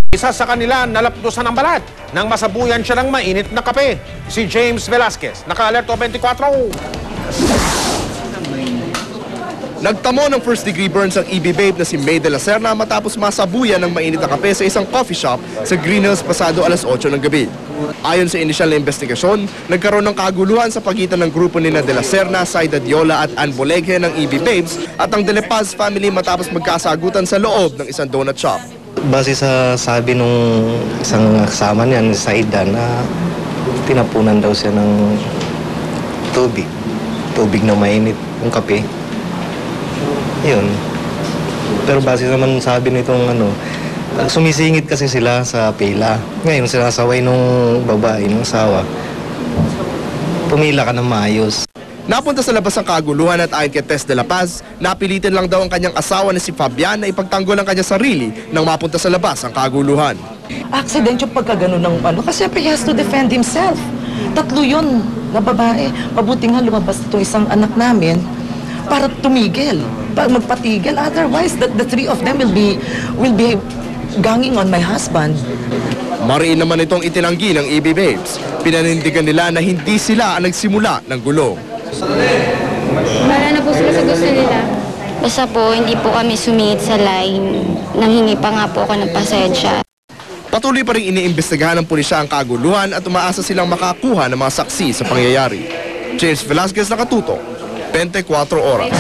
Isa sa kanila nalapdusan ng balat nang masabuyan siya ng mainit na kape. Si James Velasquez, naka-alerto 24. Nagtamo ng first-degree burns ang EB babe na si May de la Serna matapos masabuyan ng mainit na kape sa isang coffee shop sa Green Hills pasado alas 8 ng gabi. Ayon sa inisyal na investigasyon, nagkaroon ng kaguluhan sa pagitan ng grupo ni de la Serna, Saida Diola at Ann Boleghe ng EB Babes at ang De La Paz family matapos magkasagutan sa loob ng isang donut shop. Base sa sabi nung isang kasama niyan, Saida, na tinapunan daw siya ng tubig na mainit, yung kape. Yun. Pero base naman sabi nitong sumisingit kasi sila sa pila. Ngayon sinasaway nung babae, nung asawa. Pumila ka ng maayos. Napunta sa labas ang kaguluhan at ayon kay Tess de la Paz, napilitin lang daw ang kanyang asawa na si Fabian na ipagtanggol ang kanyang sarili nang mapunta sa labas ang kaguluhan. Accident yung pagkagano ng kasi he has to defend himself. Tatlo yun na babae. Mabuti nga lumabas itong isang anak namin para tumigil, para magpatigil. Otherwise, the three of them will be ganging on my husband. Mariin naman itong itinanggi ng EB Babes. Pinanindigan nila na hindi sila ang nagsimula ng gulo. Wala na po sila sa gusto nila. Basta po, hindi po kami sumingit sa line. Nanghingi pa nga po ako ng pasensya. Patuloy pa rin iniimbestigahan ng pulisya ang kaguluhan at umaasa silang makakuha ng mga saksi sa pangyayari. James Velasquez, nakatutok, 24 Oras.